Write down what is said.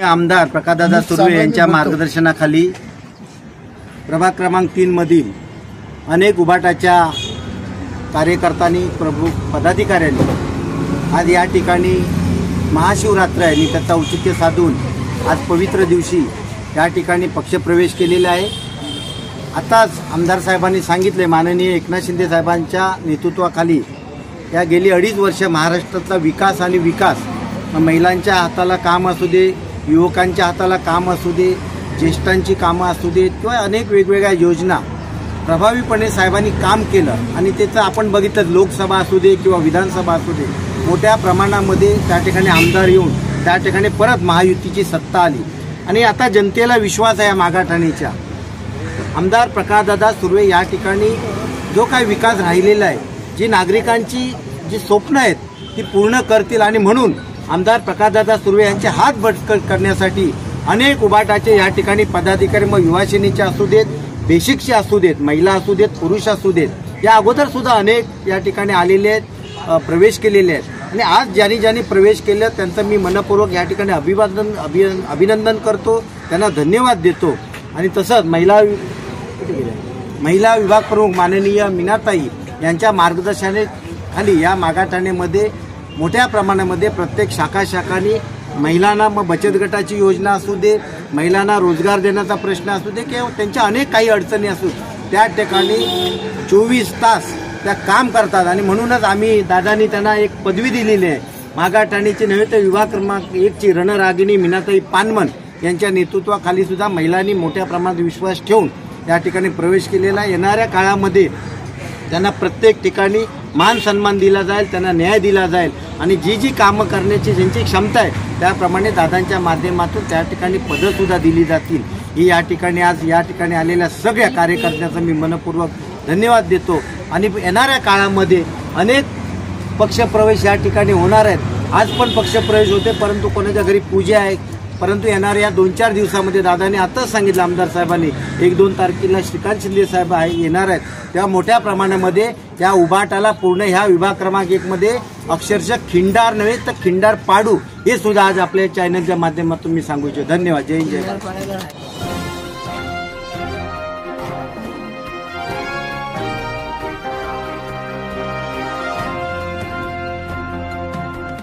आमदार प्रकाशदादा सुर्वे यांच्या मार्गदर्शनाखाली प्रभाग क्रमांक 3 मधील अनेक उभाटाच्या कार्यकर्त्यांनी प्रमुख पदाधिकाऱ्यांनी आज या ठिकाणी महाशिवरात्र आहे आणि त्याचा औचित्य साधून आज पवित्र दिवशी या ठिकाणी पक्षप्रवेश केलेला आहे। आताच आमदार साहेबांनी सांगितले, माननीय एकनाथ शिंदे साहेबांच्या नेतृत्वाखाली या गेली 2.5 वर्ष महाराष्ट्रातला विकास आणि विकास महिलांच्या हाताला काम असू दे, युवकांच्या हाताला काम असू दे, ज्येष्ठांची कामं असू दे किंवा अनेक वेगवेगळ्या योजना प्रभावीपणे साहेबांनी काम केलं आणि त्याचं आपण बघितलं, लोकसभा असू दे किंवा विधानसभा असू दे, मोठ्या प्रमाणामध्ये त्या ठिकाणी आमदार येऊन त्या ठिकाणी परत महायुतीची सत्ता आली आणि आता जनतेला विश्वास आहे मागाठाणीच्या आमदार प्रकाशदादा सुर्वे या ठिकाणी जो काही विकास राहिलेला आहे, जी नागरिकांची जी स्वप्न आहेत ती पूर्ण करतील आणि म्हणून आमदार प्रकाशदादा सुर्वे यांचे हात बळकट करण्यासाठी अनेक उभाटाचे या ठिकाणी पदाधिकारी, मग युवासेनेचे असू देत, बेसिकचे असू देत, महिला असू देत, पुरुष असू देत, या अगोदर सुद्धा अनेक या ठिकाणी आलेले आहेत, प्रवेश केलेले आहेत आणि आज ज्यांनी प्रवेश केले त्यांचं मी मनपूर्वक या ठिकाणी अभिनंदन करतो, त्यांना धन्यवाद देतो। आणि तसंच महिला विभाग प्रमुख माननीय मीनाताई यांच्या मार्गदर्शनाखाली या मागाठाण्यामध्ये मोठ्या प्रमाणामध्ये प्रत्येक शाखांनी महिलांना मग बचत गटाची योजना असू दे, महिलांना रोजगार देण्याचा प्रश्न असू दे किंवा त्यांच्या अनेक काही अडचणी असू, त्या ठिकाणी 24 तास त्या काम करतात आणि म्हणूनच आम्ही दादांनी त्यांना एक पदवी दिलेली आहे। मागाठाणीचे नव्हे तर विभाग क्रमांक 1 ची रणरागिणी मीनाताई पानमन यांच्या नेतृत्वाखाली सुद्धा महिलांनी मोठ्या प्रमाणात विश्वास ठेवून या ठिकाणी प्रवेश केलेला। येणाऱ्या काळामध्ये त्यांना प्रत्येक ठिकाणी मान सन्मान दिला जाईल, त्यांना न्याय दिला जाईल आणि जी कामं करण्याची ज्यांची क्षमता आहे त्याप्रमाणे दादांच्या माध्यमातून त्या ठिकाणी पदं सुद्धा दिली जातील। ही या ठिकाणी आज या ठिकाणी आलेल्या सगळ्या कार्यकर्त्यांचा मी मनपूर्वक धन्यवाद देतो आणि येणाऱ्या काळामध्ये अनेक पक्षप्रवेश या ठिकाणी होणार आहेत। आज पण पक्षप्रवेश होते, परंतु कोणाच्या घरी पूजा आहे, परंतु येणाऱ्या 2-4 दिवसामध्ये दादांनी आताच सांगितलं आमदार साहेबांनी 1-2 तारखेला श्रीकांत शिंदे साहेब येणार आहेत, त्या मोठ्या प्रमाणामध्ये त्या उभाटाला पूर्ण ह्या विभाग क्रमांक 1 मध्ये अक्षरशः खिंडार नव्हे तर खिंडार पाडू, हे सुद्धा आज आपल्या चॅनलच्या माध्यमातून मी सांगू इच्छितो। धन्यवाद। जय हिंद, जय भारत।